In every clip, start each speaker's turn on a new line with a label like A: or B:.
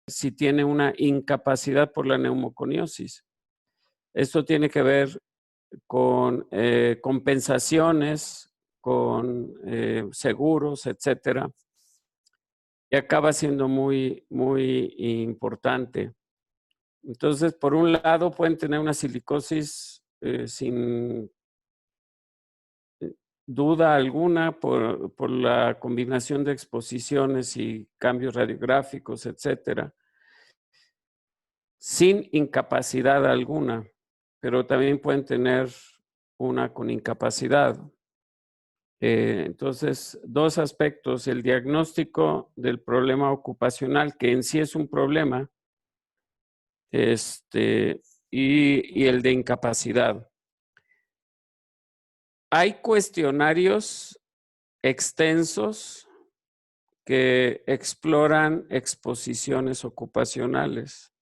A: si tiene una incapacidad por la neumoconiosis. Esto tiene que ver con compensaciones, con seguros, etcétera, y acaba siendo muy, muy importante. Entonces, por un lado, pueden tener una silicosis sin duda alguna por la combinación de exposiciones y cambios radiográficos, etcétera, sin incapacidad alguna, pero también pueden tener una con incapacidad. Entonces, dos aspectos: el diagnóstico del problema ocupacional, que en sí es un problema, y el de incapacidad. Hay cuestionarios extensos que exploran exposiciones ocupacionales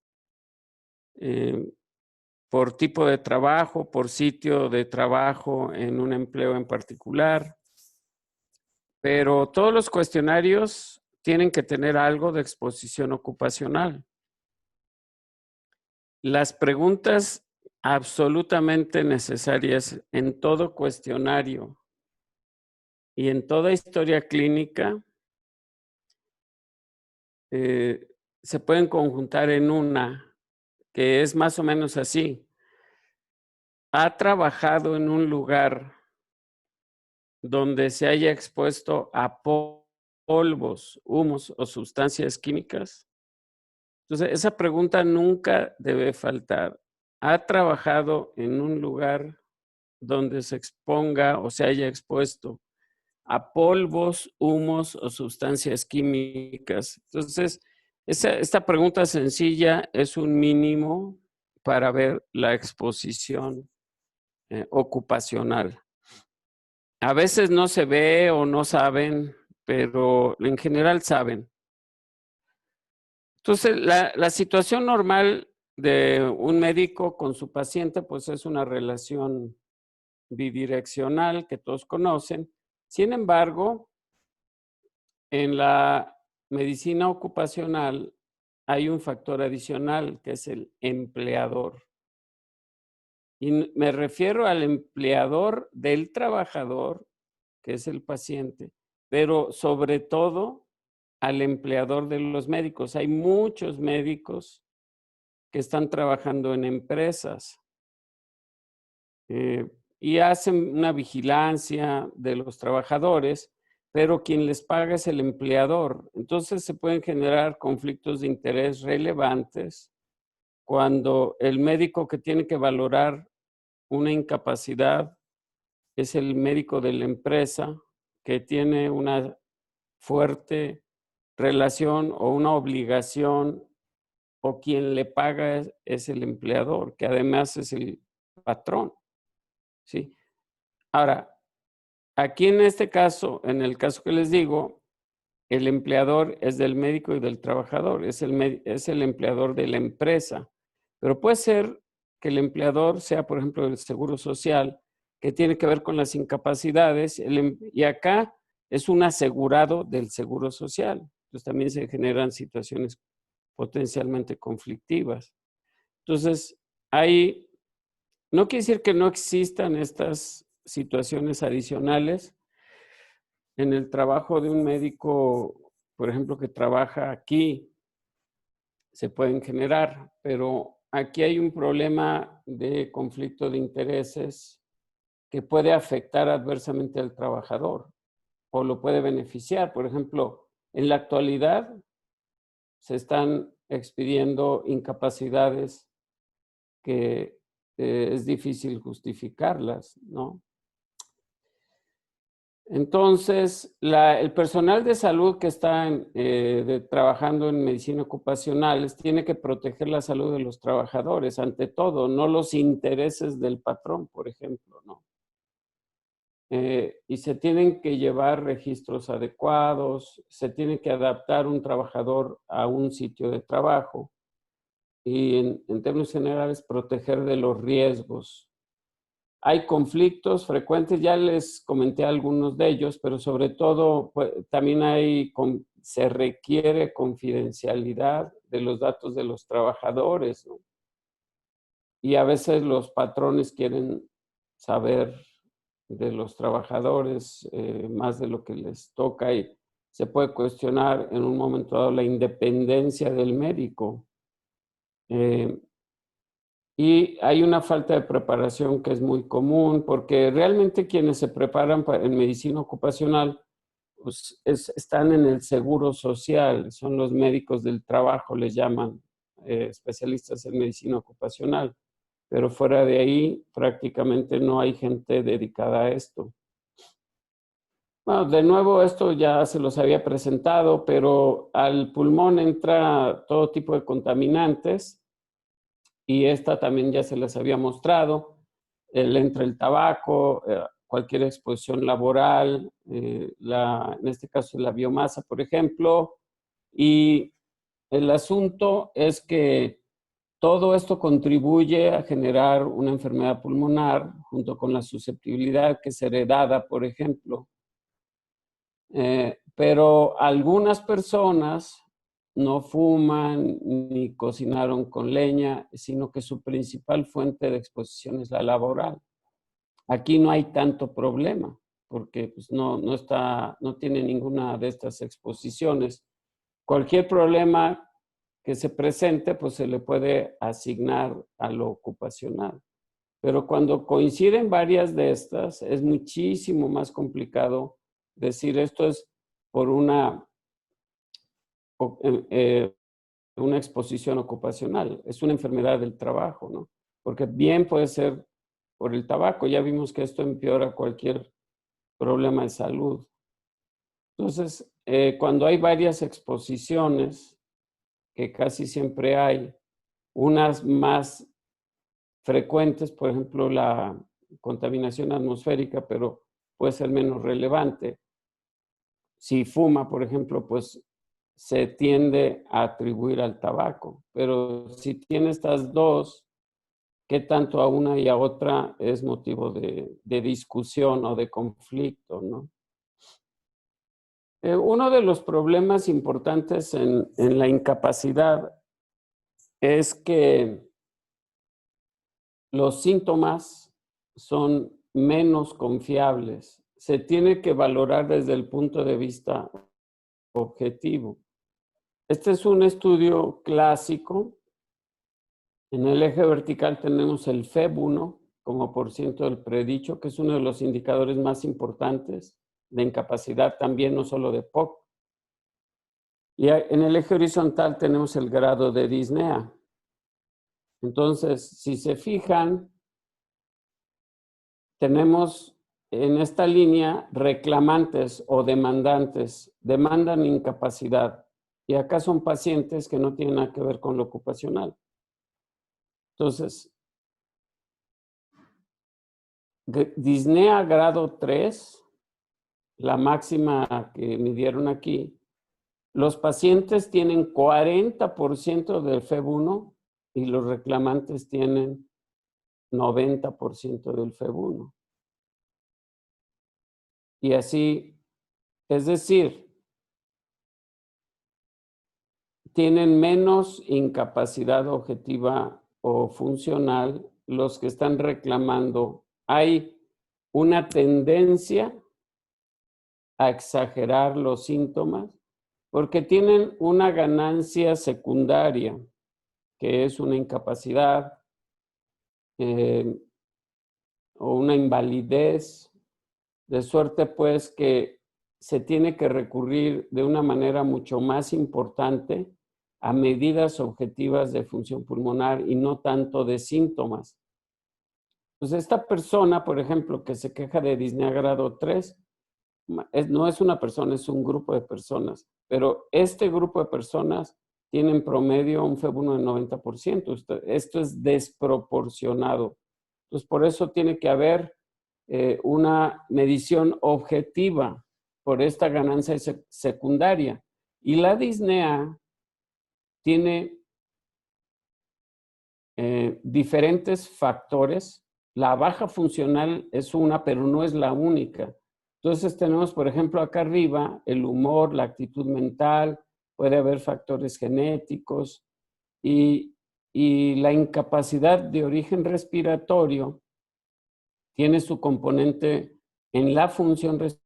A: por tipo de trabajo, por sitio de trabajo en un empleo en particular, pero todos los cuestionarios tienen que tener algo de exposición ocupacional. Las preguntas absolutamente necesarias en todo cuestionario y en toda historia clínica se pueden conjuntar en una que es más o menos así. ¿Ha trabajado en un lugar donde se haya expuesto a polvos, humos o sustancias químicas? Entonces, esa pregunta nunca debe faltar. ¿Ha trabajado en un lugar donde se exponga o se haya expuesto a polvos, humos o sustancias químicas? Entonces, esta pregunta sencilla es un mínimo para ver la exposición ocupacional. A veces no se ve o no saben, pero en general saben. Entonces, la situación normal de un médico con su paciente, pues es una relación bidireccional que todos conocen. Sin embargo, en la medicina ocupacional hay un factor adicional que es el empleador. Y me refiero al empleador del trabajador, que es el paciente, pero sobre todo al empleador de los médicos. Hay muchos médicos que están trabajando en empresas y hacen una vigilancia de los trabajadores, pero quien les paga es el empleador. Entonces se pueden generar conflictos de interés relevantes cuando el médico que tiene que valorar una incapacidad es el médico de la empresa, que tiene una fuerte relación o una obligación, o quien le paga es el empleador, que además es el patrón, ¿sí? Ahora, aquí en este caso, en el caso que les digo, el empleador es del médico y del trabajador, es el empleador de la empresa. Pero puede ser que el empleador sea, por ejemplo, el Seguro Social, que tiene que ver con las incapacidades, y acá es un asegurado del Seguro Social. Entonces también se generan situaciones potencialmente conflictivas. Entonces, no quiere decir que no existan estas situaciones adicionales en el trabajo de un médico, por ejemplo, que trabaja aquí, se pueden generar, pero aquí hay un problema de conflicto de intereses que puede afectar adversamente al trabajador o lo puede beneficiar. Por ejemplo, en la actualidad se están expidiendo incapacidades que es difícil justificarlas, ¿no? Entonces, el personal de salud que está trabajando en medicina ocupacional tiene que proteger la salud de los trabajadores, ante todo, no los intereses del patrón, por ejemplo, ¿no? Y se tienen que llevar registros adecuados, se tiene que adaptar un trabajador a un sitio de trabajo y en términos generales proteger de los riesgos. Hay conflictos frecuentes, ya les comenté algunos de ellos, pero sobre todo pues, también hay se requiere confidencialidad de los datos de los trabajadores, ¿no? Y a veces los patrones quieren saber de los trabajadores más de lo que les toca y se puede cuestionar en un momento dado la independencia del médico. Y hay una falta de preparación que es muy común porque realmente quienes se preparan en medicina ocupacional pues están en el seguro social, son los médicos del trabajo, les llaman especialistas en medicina ocupacional, pero fuera de ahí prácticamente no hay gente dedicada a esto. Bueno, de nuevo esto ya se los había presentado, pero al pulmón entra todo tipo de contaminantes y esta también ya se les había mostrado. Entra el tabaco, cualquier exposición laboral, en este caso la biomasa, por ejemplo, y el asunto es que todo esto contribuye a generar una enfermedad pulmonar junto con la susceptibilidad que es heredada, por ejemplo. Pero algunas personas no fuman ni cocinaron con leña, sino que su principal fuente de exposición es la laboral. Aquí no hay tanto problema, porque pues, no tiene ninguna de estas exposiciones. Cualquier problema que se presente, pues se le puede asignar a lo ocupacional. Pero cuando coinciden varias de estas, es muchísimo más complicado decir esto es por una exposición ocupacional, es una enfermedad del trabajo, ¿no? Porque bien puede ser por el tabaco, ya vimos que esto empeora cualquier problema de salud. Entonces, cuando hay varias exposiciones, que casi siempre hay, unas más frecuentes, por ejemplo, la contaminación atmosférica, pero puede ser menos relevante. Si fuma, por ejemplo, pues se tiende a atribuir al tabaco, pero si tiene estas dos, ¿qué tanto a una y a otra es motivo de discusión o de conflicto, ¿no? Uno de los problemas importantes en la incapacidad es que los síntomas son menos confiables. Se tiene que valorar desde el punto de vista objetivo. Este es un estudio clásico. En el eje vertical tenemos el FEB1 como % del predicho, que es uno de los indicadores más importantes de incapacidad también, no solo de POC. Y en el eje horizontal tenemos el grado de disnea. Entonces, si se fijan, tenemos en esta línea reclamantes o demandantes, demandan incapacidad. Y acá son pacientes que no tienen nada que ver con lo ocupacional. Entonces, disnea grado 3, la máxima que midieron aquí, los pacientes tienen 40% del FEB1 y los reclamantes tienen 90% del FEB1. Y así, es decir, tienen menos incapacidad objetiva o funcional los que están reclamando. Hay una tendencia a exagerar los síntomas porque tienen una ganancia secundaria, que es una incapacidad o una invalidez, de suerte pues que se tiene que recurrir de una manera mucho más importante a medidas objetivas de función pulmonar y no tanto de síntomas. Pues esta persona, por ejemplo, que se queja de disnea grado 3, no es una persona, es un grupo de personas, pero este grupo de personas tiene en promedio un FEB1 de 90%. Esto es desproporcionado. Entonces, por eso tiene que haber una medición objetiva por esta ganancia secundaria. Y la disnea tiene diferentes factores. La baja funcional es una, pero no es la única. Entonces tenemos, por ejemplo, acá arriba, el humor, la actitud mental, puede haber factores genéticos y la incapacidad de origen respiratorio tiene su componente en la función respiratoria,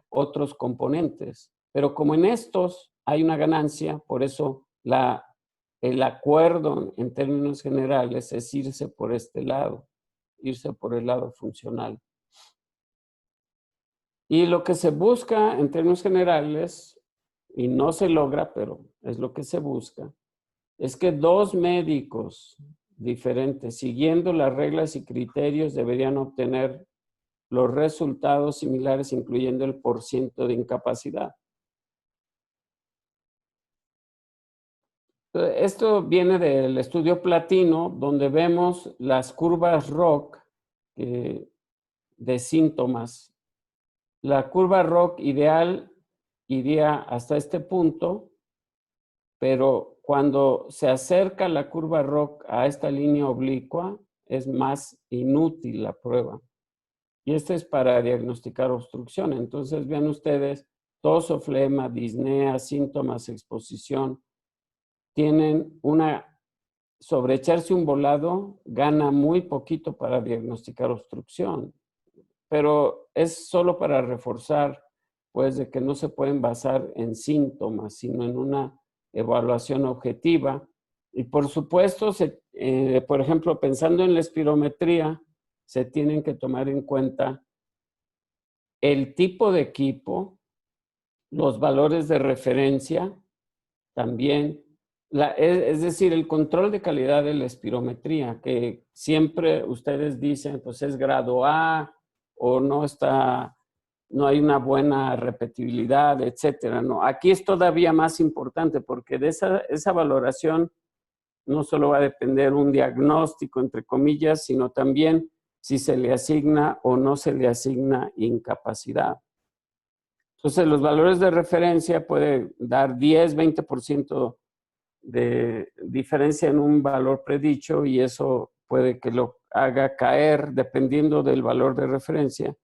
A: otros componentes. Pero como en estos hay una ganancia, por eso el acuerdo en términos generales es irse por este lado, irse por el lado funcional. Y lo que se busca en términos generales, y no se logra, pero es lo que se busca, es que dos médicos diferentes, siguiendo las reglas y criterios, deberían obtener los resultados similares, incluyendo el porciento de incapacidad. Esto viene del estudio platino, donde vemos las curvas ROC de síntomas. La curva ROC ideal iría hasta este punto, pero cuando se acerca la curva ROC a esta línea oblicua, es más inútil la prueba. Y esto es para diagnosticar obstrucción. Entonces, vean ustedes, tos o flema, disnea, síntomas, exposición, tienen sobre echarse un volado, gana muy poquito para diagnosticar obstrucción. Pero es solo para reforzar, pues, de que no se pueden basar en síntomas, sino en una evaluación objetiva. Y por supuesto, por ejemplo, pensando en la espirometría, se tienen que tomar en cuenta el tipo de equipo, los valores de referencia, también, es decir, el control de calidad de la espirometría, que siempre ustedes dicen, pues es grado A, o no hay una buena repetibilidad, etcétera. No, aquí es todavía más importante, porque de esa valoración no solo va a depender un diagnóstico, entre comillas, sino también si se le asigna o no se le asigna incapacidad. Entonces, los valores de referencia pueden dar 10, 20% de diferencia en un valor predicho, y eso puede que lo haga caer, dependiendo del valor de referencia,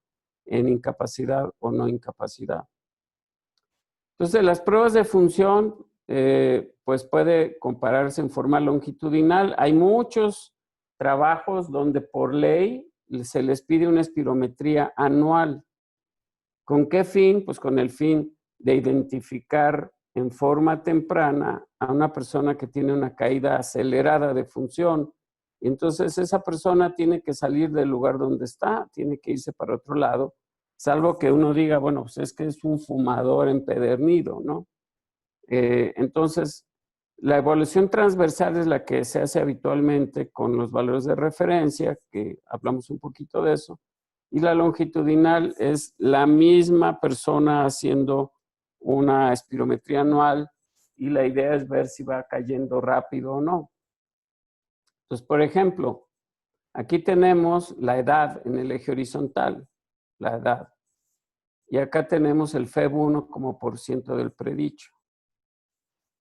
A: en incapacidad o no incapacidad. Entonces, las pruebas de función, pues puede compararse en forma longitudinal. Hay muchos trabajos donde por ley se les pide una espirometría anual. ¿Con qué fin? Pues con el fin de identificar en forma temprana a una persona que tiene una caída acelerada de función. Y entonces esa persona tiene que salir del lugar donde está, tiene que irse para otro lado, salvo que uno diga, bueno, pues es que es un fumador empedernido, ¿no? Entonces, la evaluación transversal es la que se hace habitualmente con los valores de referencia, que hablamos un poquito de eso, y la longitudinal es la misma persona haciendo una espirometría anual, y la idea es ver si va cayendo rápido o no. Entonces, por ejemplo, aquí tenemos la edad en el eje horizontal, la edad, y acá tenemos el FEB1 como % del predicho.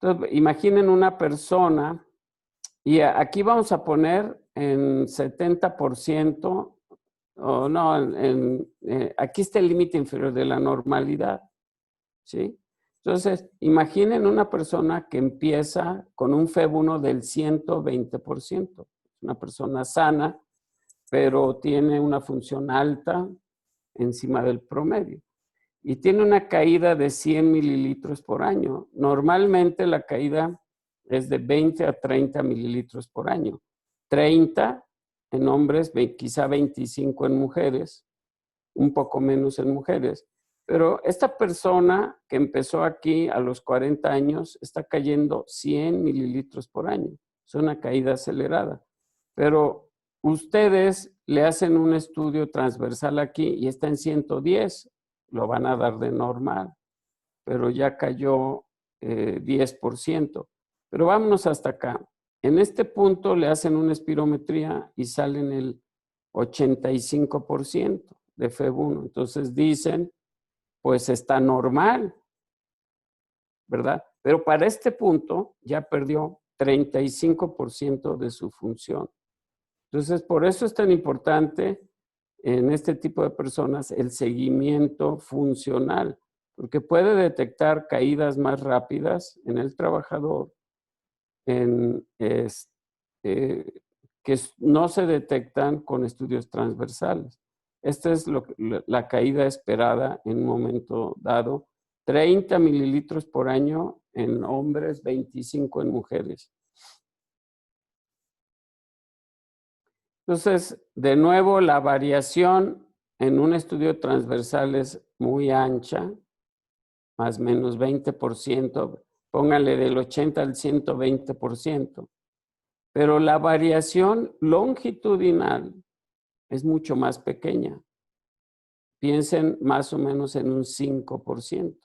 A: Entonces, imaginen una persona, y aquí vamos a poner en 70%, o no, aquí está el límite inferior de la normalidad, ¿sí? Entonces, imaginen una persona que empieza con un FEB1 del 120%, una persona sana, pero tiene una función alta encima del promedio. Y tiene una caída de 100 mililitros por año. Normalmente la caída es de 20 a 30 mililitros por año. 30 en hombres, quizá 25 en mujeres, un poco menos en mujeres. Pero esta persona que empezó aquí a los 40 años está cayendo 100 mililitros por año. Es una caída acelerada. Pero ustedes le hacen un estudio transversal aquí y está en 110. Lo van a dar de normal, pero ya cayó 10%. Pero vámonos hasta acá. En este punto le hacen una espirometría y salen el 85% de FEB1. Entonces dicen, pues está normal, ¿verdad? Pero para este punto ya perdió 35% de su función. Entonces, por eso es tan importante en este tipo de personas el seguimiento funcional, porque puede detectar caídas más rápidas en el trabajador, en, que no se detectan con estudios transversales. Esta es la caída esperada en un momento dado, 30 mililitros por año en hombres, 25 en mujeres. Entonces, de nuevo, la variación en un estudio transversal es muy ancha, más o menos 20%, póngale del 80 al 120%, pero la variación longitudinal es mucho más pequeña. Piensen más o menos en un 5%.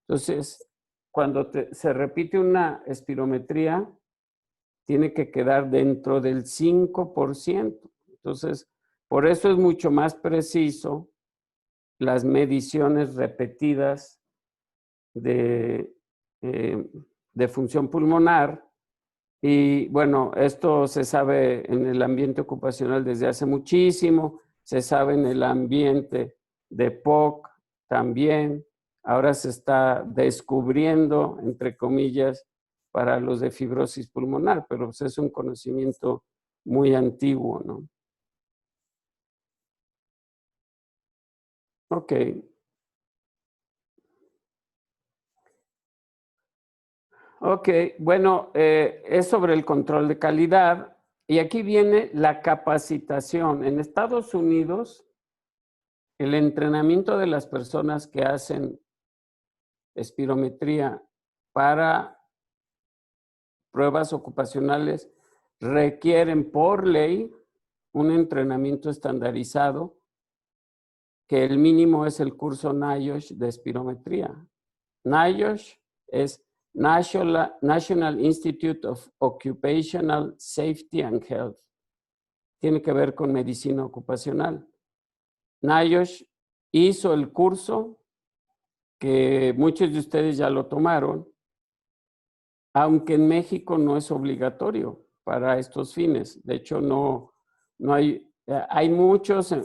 A: Entonces, cuando se repite una espirometría, tiene que quedar dentro del 5%. Entonces, por eso es mucho más preciso las mediciones repetidas de, eh, de función pulmonar. Y bueno, esto se sabe en el ambiente ocupacional desde hace muchísimo, se sabe en el ambiente de POC también. Ahora se está descubriendo, entre comillas, para los de fibrosis pulmonar, pero pues es un conocimiento muy antiguo, ¿no? Ok. Ok, bueno, es sobre el control de calidad y aquí viene la capacitación. En Estados Unidos, el entrenamiento de las personas que hacen espirometría para pruebas ocupacionales requieren por ley un entrenamiento estandarizado, que el mínimo es el curso NIOSH de espirometría. NIOSH es National Institute of Occupational Safety and Health. Tiene que ver con medicina ocupacional. NIOSH hizo el curso, que muchos de ustedes ya lo tomaron, aunque en México no es obligatorio para estos fines. De hecho, no hay muchos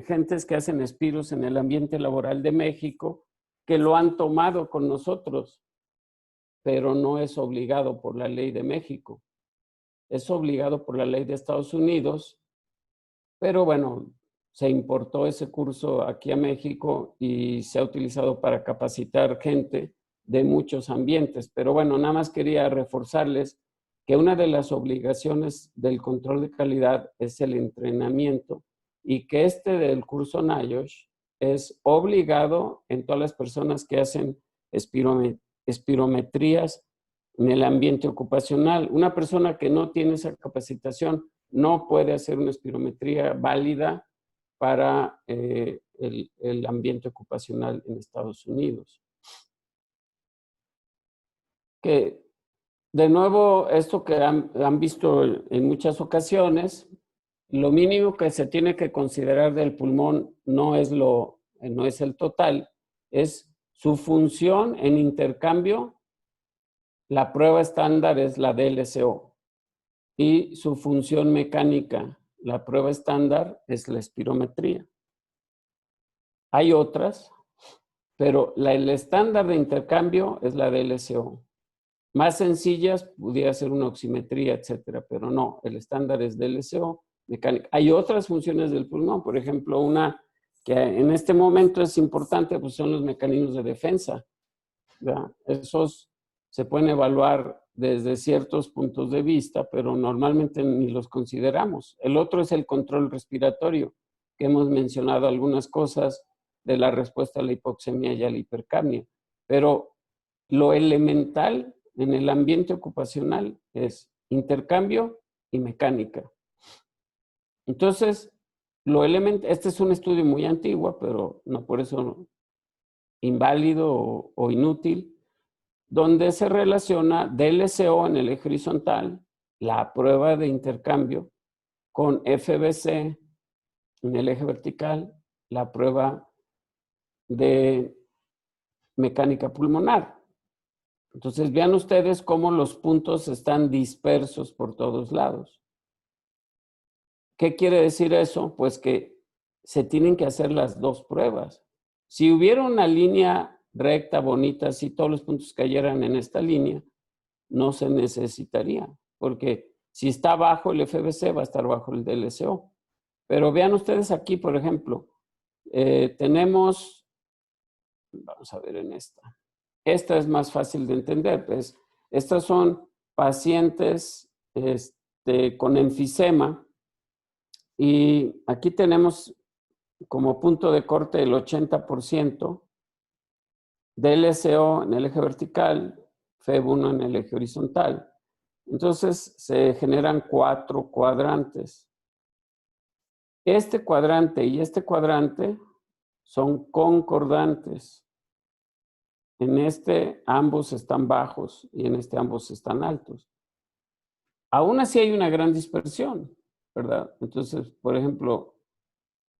A: gentes que hacen espiros en el ambiente laboral de México que lo han tomado con nosotros, pero no es obligado por la ley de México. Es obligado por la ley de Estados Unidos, pero bueno, se importó ese curso aquí a México y se ha utilizado para capacitar gente de muchos ambientes. Pero bueno, nada más quería reforzarles que una de las obligaciones del control de calidad es el entrenamiento y que este del curso NIOSH es obligado en todas las personas que hacen espirometrías en el ambiente ocupacional. Una persona que no tiene esa capacitación no puede hacer una espirometría válida para el ambiente ocupacional en Estados Unidos. Que, de nuevo, esto que han visto en muchas ocasiones, lo mínimo que se tiene que considerar del pulmón no es el total, es su función en intercambio. La prueba estándar es la DLCO y su función mecánica, la prueba estándar, es la espirometría. Hay otras, pero el estándar de intercambio es la DLCO. Más sencillas pudiera ser una oximetría, etcétera, pero no, el estándar es DLCO mecánica. Hay otras funciones del pulmón, por ejemplo, una que en este momento es importante, pues son los mecanismos de defensa, ¿verdad? Esos se pueden evaluar desde ciertos puntos de vista, pero normalmente ni los consideramos. El otro es el control respiratorio, que hemos mencionado algunas cosas de la respuesta a la hipoxemia y a la hipercapnia, pero lo elemental en el ambiente ocupacional es intercambio y mecánica. Entonces, este es un estudio muy antiguo, pero no por eso inválido o inútil, donde se relaciona DLCO en el eje horizontal, la prueba de intercambio, con FBC en el eje vertical, la prueba de mecánica pulmonar. Entonces, vean ustedes cómo los puntos están dispersos por todos lados. ¿Qué quiere decir eso? Pues que se tienen que hacer las dos pruebas. Si hubiera una línea recta, bonita, si todos los puntos cayeran en esta línea, no se necesitaría, porque si está bajo el FBC, va a estar bajo el DLCO. Pero vean ustedes aquí, por ejemplo, tenemos, vamos a ver en esta. Esta es más fácil de entender, pues. Estas son pacientes con enfisema y aquí tenemos como punto de corte el 80%, DLCO en el eje vertical, FEB1 en el eje horizontal. Entonces se generan 4 cuadrantes. Este cuadrante y este cuadrante son concordantes. En este ambos están bajos y en este ambos están altos. Aún así hay una gran dispersión, ¿verdad? Entonces, por ejemplo,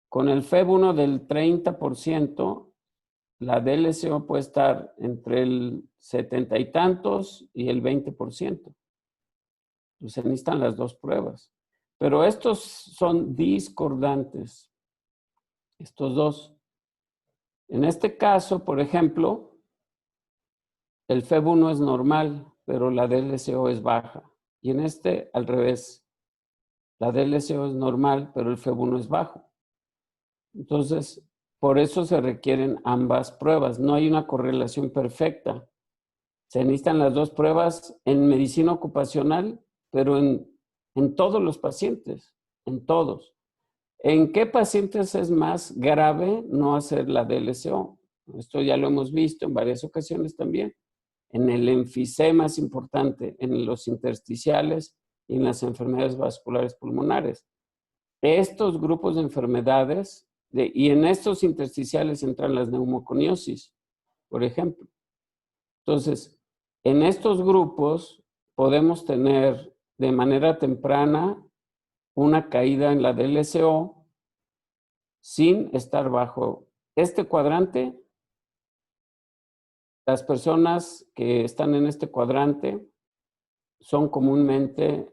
A: con el FEB1 del 30%, la DLCO puede estar entre el 70 y tantos y el 20%. Entonces se necesitan las dos pruebas. Pero estos son discordantes, estos dos. En este caso, por ejemplo, el FEB1 es normal, pero la DLCO es baja. Y en este, al revés, la DLCO es normal, pero el FEB1 es bajo. Entonces, por eso se requieren ambas pruebas. No hay una correlación perfecta. Se necesitan las dos pruebas en medicina ocupacional, pero en todos los pacientes, en todos. ¿En qué pacientes es más grave no hacer la DLCO? Esto ya lo hemos visto en varias ocasiones también. En el enfisema es importante, en los intersticiales y en las enfermedades vasculares pulmonares. Estos grupos de enfermedades, y en estos intersticiales entran las neumoconiosis, por ejemplo. Entonces, en estos grupos podemos tener de manera temprana una caída en la DLCO sin estar bajo este cuadrante. Las personas que están en este cuadrante son comúnmente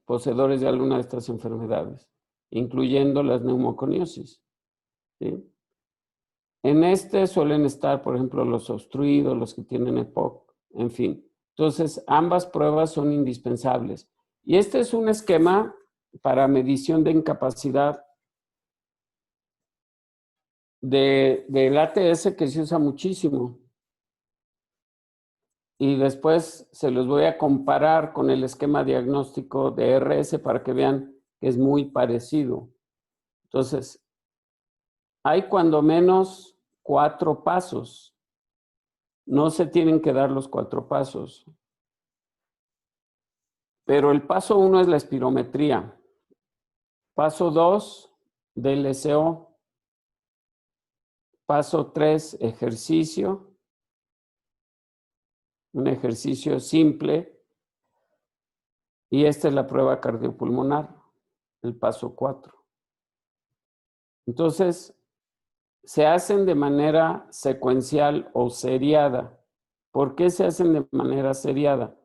A: poseedores de alguna de estas enfermedades, incluyendo las neumoconiosis, ¿sí? En este suelen estar, por ejemplo, los obstruidos, los que tienen EPOC, en fin. Entonces, ambas pruebas son indispensables. Y este es un esquema para medición de incapacidad del ATS que se usa muchísimo. Y después se los voy a comparar con el esquema diagnóstico de RS para que vean que es muy parecido. Entonces, hay cuando menos 4 pasos. No se tienen que dar los 4 pasos. Pero el paso 1 es la espirometría. Paso 2, DLCO. Paso 3, ejercicio. Un ejercicio simple. Y esta es la prueba cardiopulmonar, el paso 4. Entonces, se hacen de manera secuencial o seriada. ¿Por qué se hacen de manera seriada?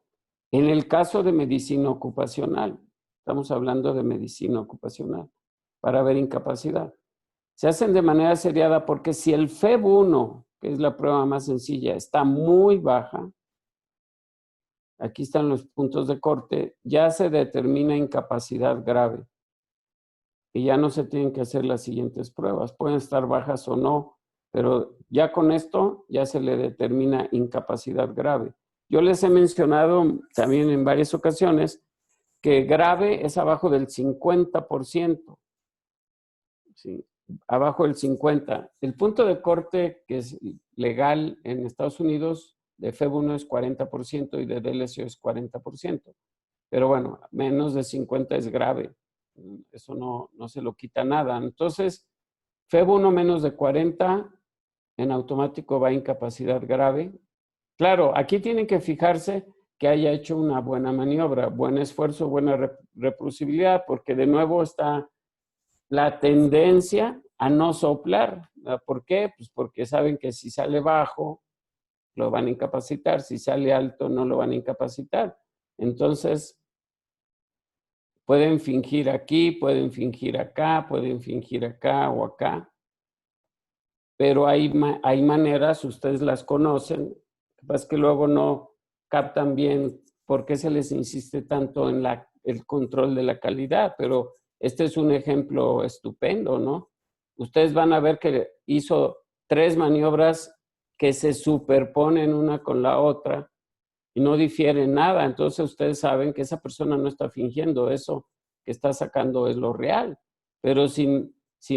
A: En el caso de medicina ocupacional, estamos hablando de medicina ocupacional, para ver incapacidad. Se hacen de manera seriada porque si el FEB1, que es la prueba más sencilla, está muy baja, aquí están los puntos de corte, ya se determina incapacidad grave. Y ya no se tienen que hacer las siguientes pruebas. Pueden estar bajas o no, pero ya con esto ya se le determina incapacidad grave. Yo les he mencionado también en varias ocasiones que grave es abajo del 50%. ¿Sí? Abajo del 50%. El punto de corte que es legal en Estados Unidos de FEB1 es 40% y de DLCO es 40%. Pero bueno, menos de 50 es grave. Eso no se lo quita nada. Entonces, FEB1 menos de 40 en automático va a incapacidad grave. Claro, aquí tienen que fijarse que haya hecho una buena maniobra, buen esfuerzo, buena reproducibilidad, porque de nuevo está la tendencia a no soplar. ¿Por qué? Pues porque saben que si sale bajo, lo van a incapacitar. Si sale alto, no lo van a incapacitar. Entonces, pueden fingir aquí, pueden fingir acá, pueden fingir acá o acá, pero hay maneras, ustedes las conocen, lo que pasa es que luego no captan bien por qué se les insiste tanto en el control de la calidad, pero este es un ejemplo estupendo, ¿no? Ustedes van a ver que hizo 3 maniobras que se superponen una con la otra y no difieren nada. Entonces ustedes saben que esa persona no está fingiendo, eso que está sacando es lo real. Pero si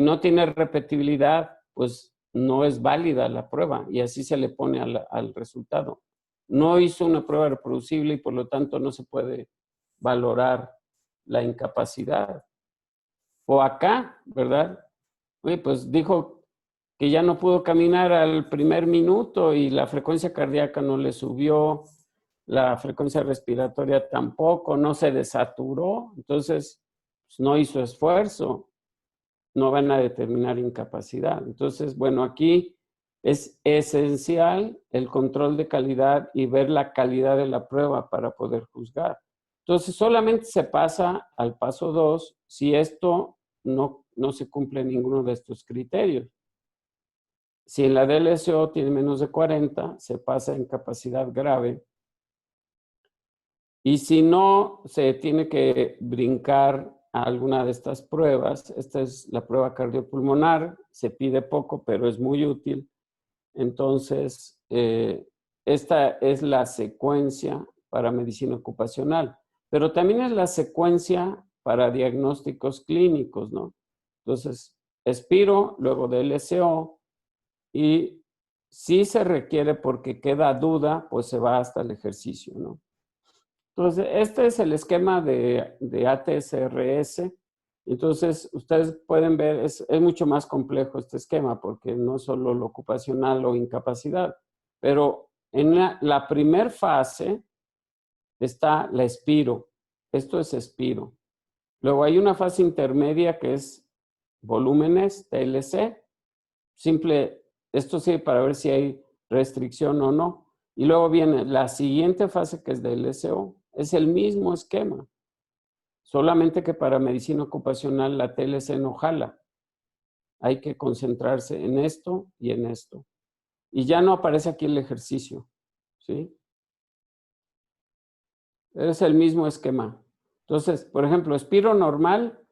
A: no tiene repetibilidad, pues no es válida la prueba y así se le pone al resultado. No hizo una prueba reproducible y por lo tanto no se puede valorar la incapacidad. O acá, ¿verdad? Oye, pues dijo que ya no pudo caminar al primer minuto y la frecuencia cardíaca no le subió, la frecuencia respiratoria tampoco, no se desaturó, entonces pues, no hizo esfuerzo, no van a determinar incapacidad. Entonces, bueno, aquí es esencial el control de calidad y ver la calidad de la prueba para poder juzgar. Entonces, solamente se pasa al paso 2 si esto no se cumple ninguno de estos criterios. Si en la DLSO tiene menos de 40, se pasa en capacidad grave. Y si no, se tiene que brincar a alguna de estas pruebas. Esta es la prueba cardiopulmonar. Se pide poco, pero es muy útil. Entonces, esta es la secuencia para medicina ocupacional. Pero también es la secuencia para diagnósticos clínicos, ¿no? Entonces, Espiro, luego DLSO, y si se requiere porque queda duda, pues se va hasta el ejercicio, ¿no? Entonces, este es el esquema de ATSRS. Entonces, ustedes pueden ver, es mucho más complejo este esquema porque no solo lo ocupacional o incapacidad, pero en la primer fase está la Espiro. Esto es Espiro. Luego hay una fase intermedia que es volúmenes, TLC. Esto sirve para ver si hay restricción o no. Y luego viene la siguiente fase que es de LSO. Es el mismo esquema, solamente que para medicina ocupacional la TLC no jala. Hay que concentrarse en esto y en esto. Y ya no aparece aquí el ejercicio, ¿sí? Es el mismo esquema. Entonces, por ejemplo, Espiro normal,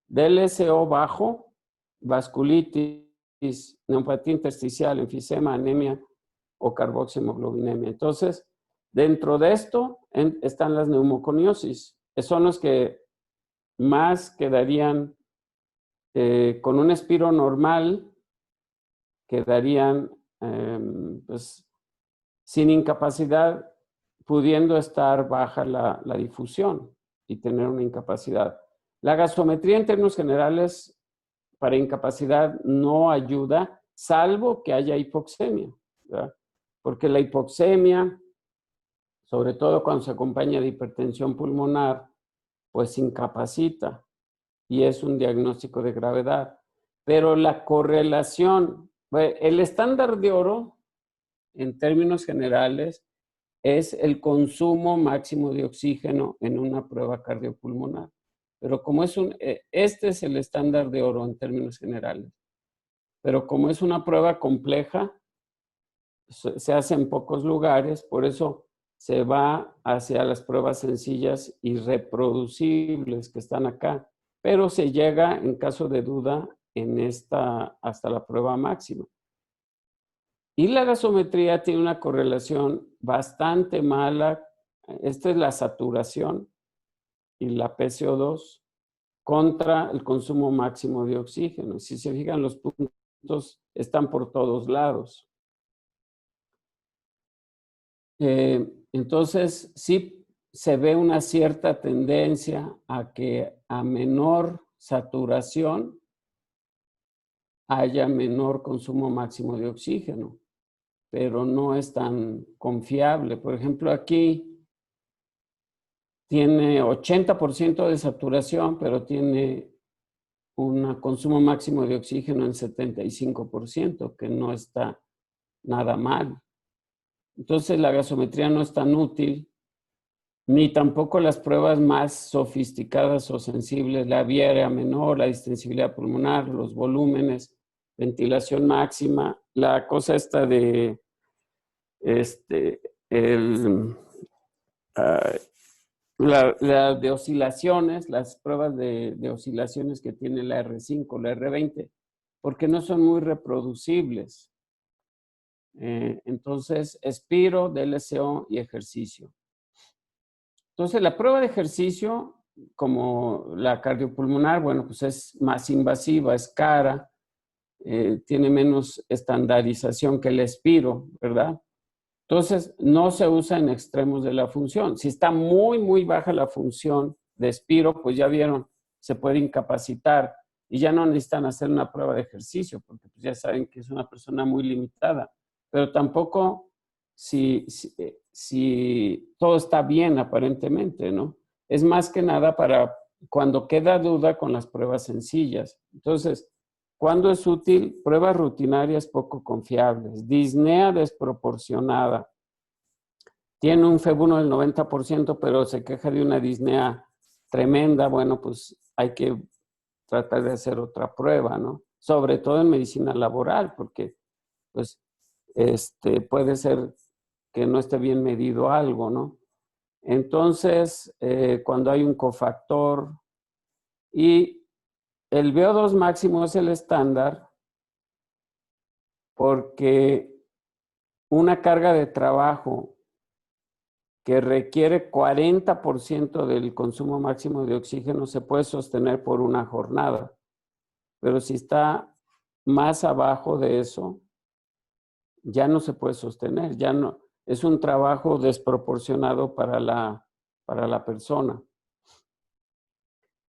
A: DLSO bajo, vasculitis, neuropatía intersticial, enfisema, anemia o carboxihemoglobinemia. Entonces, dentro de esto están las neumoconiosis. Son los que más quedarían con un Espiro normal, quedarían pues, sin incapacidad, pudiendo estar baja la difusión y tener una incapacidad. La gasometría en términos generales para incapacidad no ayuda, salvo que haya hipoxemia, ¿verdad? Porque la hipoxemia, sobre todo cuando se acompaña de hipertensión pulmonar, pues incapacita y es un diagnóstico de gravedad. Pero la correlación, el estándar de oro, en términos generales, es el consumo máximo de oxígeno en una prueba cardiopulmonar. Pero como este es el estándar de oro en términos generales. Pero como es una prueba compleja, se hace en pocos lugares, por eso se va hacia las pruebas sencillas y reproducibles que están acá. Pero se llega, en caso de duda, hasta la prueba máxima. Y la gasometría tiene una correlación bastante mala. Esta es la saturación y la PCO2 contra el consumo máximo de oxígeno. Si se fijan, los puntos están por todos lados. Entonces, sí se ve una cierta tendencia a que a menor saturación haya menor consumo máximo de oxígeno, pero no es tan confiable. Por ejemplo, aquí tiene 80% de saturación, pero tiene un consumo máximo de oxígeno en 75%, que no está nada mal. Entonces la gasometría no es tan útil ni tampoco las pruebas más sofisticadas o sensibles, la vía aérea menor, la distensibilidad pulmonar, los volúmenes, ventilación máxima, la cosa esta de el, ah, la de oscilaciones, las pruebas de oscilaciones que tiene la R5, la R20, porque no son muy reproducibles. Entonces, expiro, DLCO y ejercicio. Entonces, la prueba de ejercicio, como la cardiopulmonar, bueno, pues es más invasiva, es cara, tiene menos estandarización que el expiro, ¿verdad? Entonces, no se usa en extremos de la función. Si está muy, muy baja la función de expiro, pues ya vieron, se puede incapacitar y ya no necesitan hacer una prueba de ejercicio, porque pues ya saben que es una persona muy limitada. Pero tampoco si todo está bien aparentemente, ¿no? Es más que nada para cuando queda duda con las pruebas sencillas. Entonces, ¿cuándo es útil? Pruebas rutinarias poco confiables. Disnea desproporcionada. Tiene un FEV1 del 90%, pero se queja de una disnea tremenda. Bueno, pues hay que tratar de hacer otra prueba, ¿no? Sobre todo en medicina laboral, porque pues puede ser que no esté bien medido algo, ¿no? Entonces, cuando hay un cofactor y el VO2 máximo es el estándar porque una carga de trabajo que requiere 40% del consumo máximo de oxígeno se puede sostener por una jornada. Pero si está más abajo de eso, ya no se puede sostener, ya no, es un trabajo desproporcionado para la persona.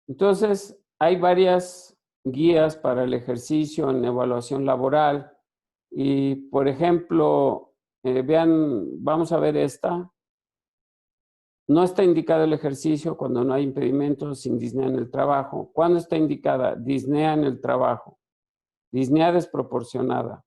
A: Entonces, hay varias guías para el ejercicio en evaluación laboral y, por ejemplo, vean, vamos a ver esta. No está indicado el ejercicio cuando no hay impedimentos sin disnea en el trabajo. ¿Cuándo está indicada? Disnea en el trabajo. Disnea desproporcionada.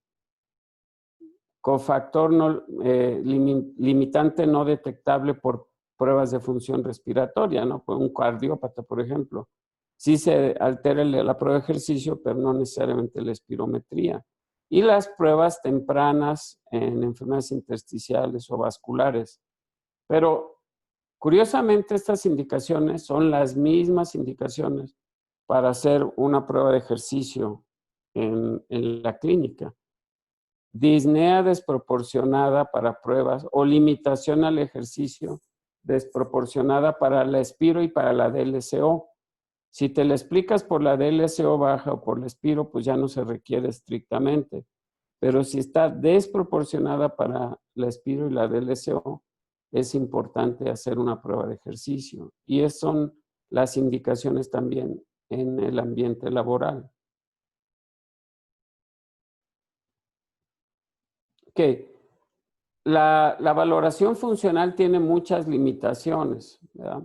A: Cofactor no, limitante no detectable por pruebas de función respiratoria, ¿no? Por un cardiópata, por ejemplo. Sí se altera la prueba de ejercicio, pero no necesariamente la espirometría. Y las pruebas tempranas en enfermedades intersticiales o vasculares. Pero curiosamente, estas indicaciones son las mismas indicaciones para hacer una prueba de ejercicio en la clínica. Disnea desproporcionada para pruebas o limitación al ejercicio desproporcionada para la expiro y para la DLCO. Si te la explicas por la DLCO baja o por la expiro, pues ya no se requiere estrictamente. Pero si está desproporcionada para la expiro y la DLCO, es importante hacer una prueba de ejercicio. Y esas son las indicaciones también en el ambiente laboral. Ok, la valoración funcional tiene muchas limitaciones, ¿verdad?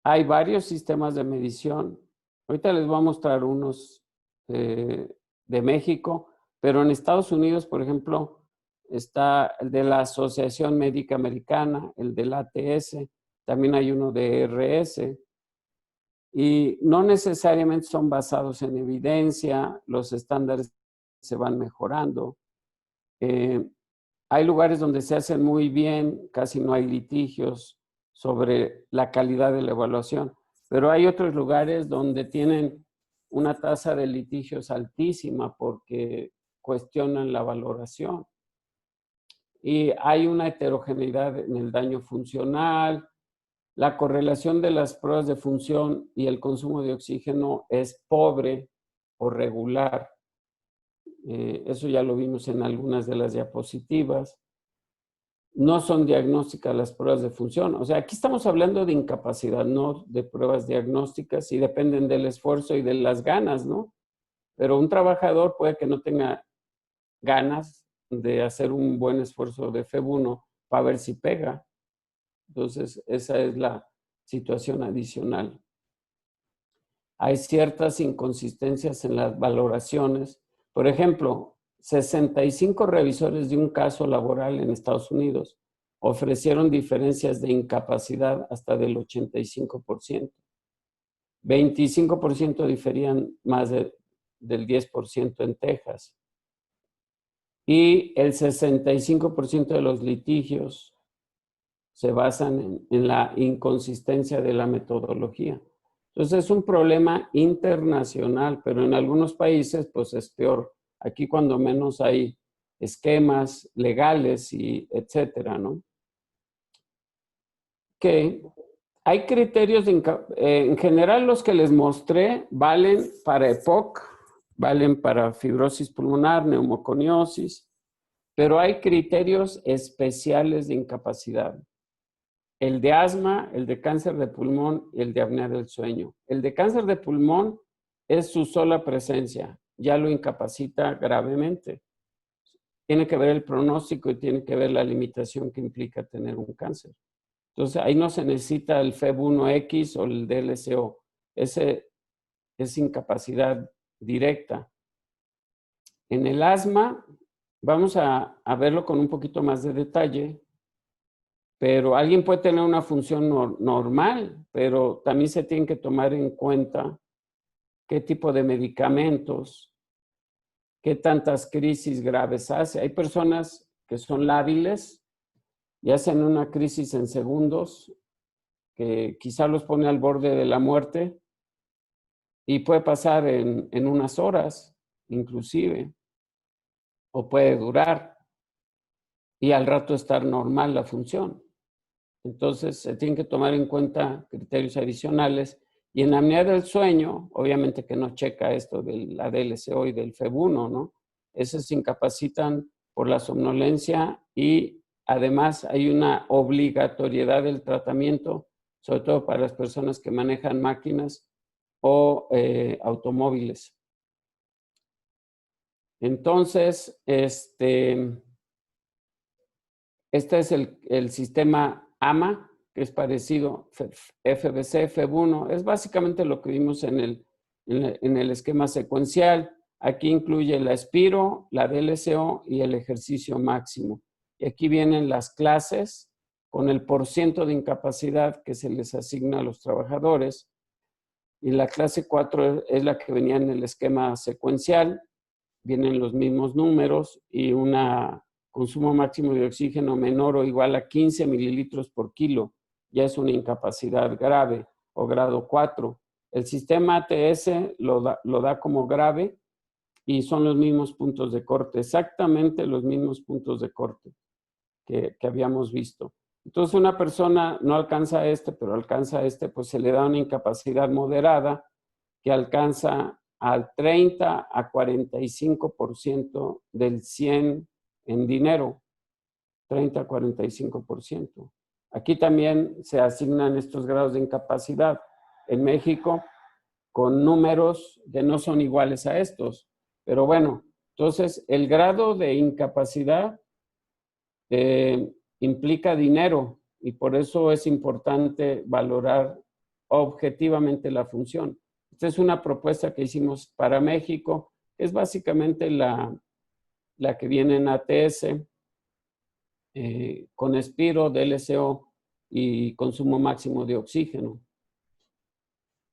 A: Hay varios sistemas de medición. Ahorita les voy a mostrar unos de México, pero en Estados Unidos, por ejemplo, está el de la Asociación Médica Americana, el del ATS, también hay uno de RS, y no necesariamente son basados en evidencia, los estándares se van mejorando. Hay lugares donde se hacen muy bien, casi no hay litigios sobre la calidad de la evaluación, pero hay otros lugares donde tienen una tasa de litigios altísima porque cuestionan la valoración. Y hay una heterogeneidad en el daño funcional, la correlación de las pruebas de función y el consumo de oxígeno es pobre o regular. Eso ya lo vimos en algunas de las diapositivas. No son diagnósticas las pruebas de función. O sea, aquí estamos hablando de incapacidad, no de pruebas diagnósticas y dependen del esfuerzo y de las ganas, ¿no? Pero un trabajador puede que no tenga ganas de hacer un buen esfuerzo de FEV1 para ver si pega. Entonces, esa es la situación adicional. Hay ciertas inconsistencias en las valoraciones. Por ejemplo, 65 revisores de un caso laboral en Estados Unidos ofrecieron diferencias de incapacidad hasta del 85%. 25% diferían más del 10% en Texas. Y el 65% de los litigios se basan en la inconsistencia de la metodología. Entonces es un problema internacional, pero en algunos países pues es peor. Aquí cuando menos hay esquemas legales y etcétera, ¿no? Que hay criterios en general los que les mostré valen para EPOC, valen para fibrosis pulmonar, neumoconiosis, pero hay criterios especiales de incapacidad. El de asma, el de cáncer de pulmón y el de apnea del sueño. El de cáncer de pulmón es su sola presencia, ya lo incapacita gravemente. Tiene que ver el pronóstico y tiene que ver la limitación que implica tener un cáncer. Entonces, ahí no se necesita el FEB1X o el DLCO. Ese es incapacidad directa. En el asma, vamos a verlo con un poquito más de detalle, pero alguien puede tener una función normal, pero también se tiene que tomar en cuenta qué tipo de medicamentos, qué tantas crisis graves hace. Hay personas que son lábiles y hacen una crisis en segundos, que quizá los pone al borde de la muerte y puede pasar en unas horas, inclusive, o puede durar y al rato estar normal la función. Entonces, se tienen que tomar en cuenta criterios adicionales. Y en apnea del sueño, obviamente que no checa esto de la DLCO y del FEB1, ¿no? Esos se incapacitan por la somnolencia y además hay una obligatoriedad del tratamiento, sobre todo para las personas que manejan máquinas o automóviles. Entonces, este es el sistema AMA, que es parecido, FBC, FEB1. Es básicamente lo que vimos en el esquema secuencial. Aquí incluye la Espiro, la DLCO y el ejercicio máximo. Y aquí vienen las clases con el % de incapacidad que se les asigna a los trabajadores. Y la clase 4 es la que venía en el esquema secuencial. Vienen los mismos números y un consumo máximo de oxígeno menor o igual a 15 mililitros por kilo. Ya es una incapacidad grave o grado 4. El sistema ATS lo da como grave y son los mismos puntos de corte, exactamente los mismos puntos de corte que habíamos visto. Entonces, una persona no alcanza pero alcanza pues se le da una incapacidad moderada que alcanza al 30 a 45% del 100 en dinero, 30 a 45%. Aquí también se asignan estos grados de incapacidad. En México, con números que no son iguales a estos. Pero bueno, entonces el grado de incapacidad implica dinero y por eso es importante valorar objetivamente la función. Esta es una propuesta que hicimos para México, que es básicamente la que viene en ATS, con Espiro, DLCO y consumo máximo de oxígeno,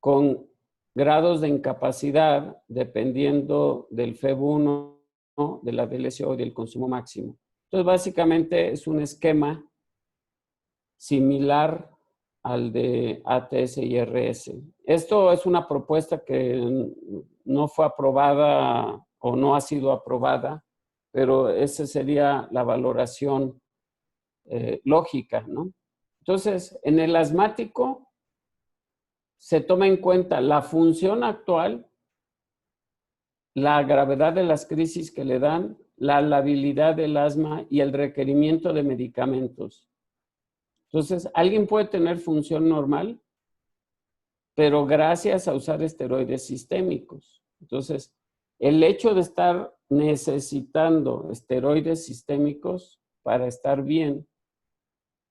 A: con grados de incapacidad dependiendo del FEB1, ¿no?, de la DLCO y del consumo máximo. Entonces, básicamente es un esquema similar al de ATS y RS. Esto es una propuesta que no fue aprobada o no ha sido aprobada, pero esa sería la valoración lógica, ¿no? Entonces, en el asmático se toma en cuenta la función actual, la gravedad de las crisis que le dan, la labilidad del asma y el requerimiento de medicamentos. Entonces, alguien puede tener función normal, pero gracias a usar esteroides sistémicos. Entonces, el hecho de estar necesitando esteroides sistémicos para estar bien,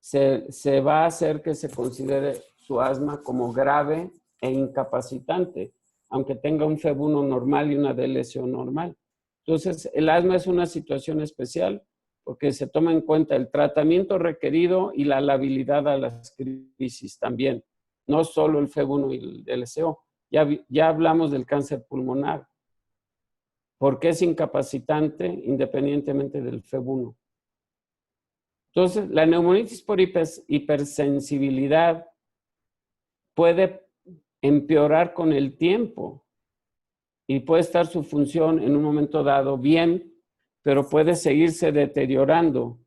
A: se va a hacer que se considere su asma como grave e incapacitante, aunque tenga un FEB1 normal y una DLCO normal. Entonces, el asma es una situación especial porque se toma en cuenta el tratamiento requerido y la labilidad a las crisis también, no solo el FEV1 y el LCO. Ya hablamos del cáncer pulmonar, porque es incapacitante independientemente del FEV1. Entonces, la neumonitis por hipersensibilidad puede empeorar con el tiempo y puede estar su función en un momento dado bien, pero puede seguirse deteriorando.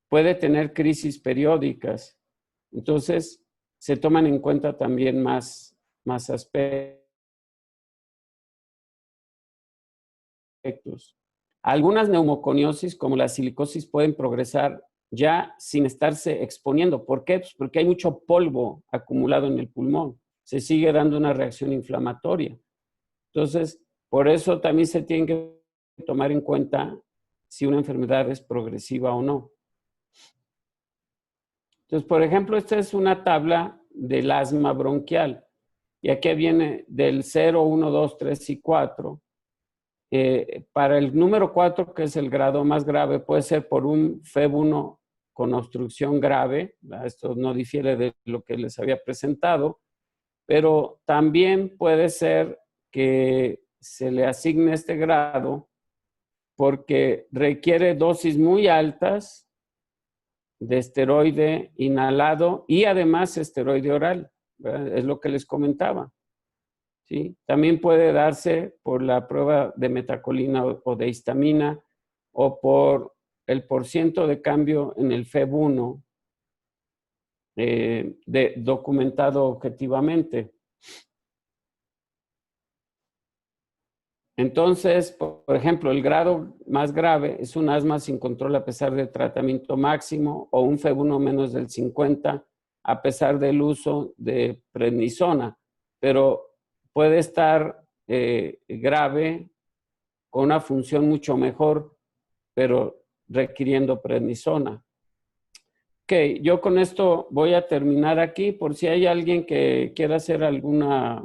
A: Puede tener crisis periódicas. Entonces, se toman en cuenta también más aspectos. Algunas neumoconiosis, como la silicosis, pueden progresar ya sin estarse exponiendo. ¿Por qué? Pues porque hay mucho polvo acumulado en el pulmón. Se sigue dando una reacción inflamatoria. Entonces, por eso también se tiene que tomar en cuenta si una enfermedad es progresiva o no. Entonces, por ejemplo, esta es una tabla del asma bronquial. Y aquí viene del 0, 1, 2, 3 y 4. Para el número 4, que es el grado más grave, puede ser por un FEV1 con obstrucción grave. Esto no difiere de lo que les había presentado, pero también puede ser que se le asigne este grado porque requiere dosis muy altas de esteroide inhalado y además esteroide oral, ¿verdad? Es lo que les comentaba. ¿Sí? También puede darse por la prueba de metacolina o de histamina o por el porciento de cambio en el FEV1 documentado objetivamente. Entonces, por ejemplo, el grado más grave es un asma sin control a pesar del tratamiento máximo o un FEV1 menos del 50 a pesar del uso de prednisona, pero puede estar grave con una función mucho mejor, pero requiriendo prednisona. Ok, yo con esto voy a terminar aquí por si hay alguien que quiera hacer alguna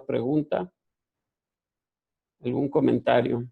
A: pregunta, algún comentario.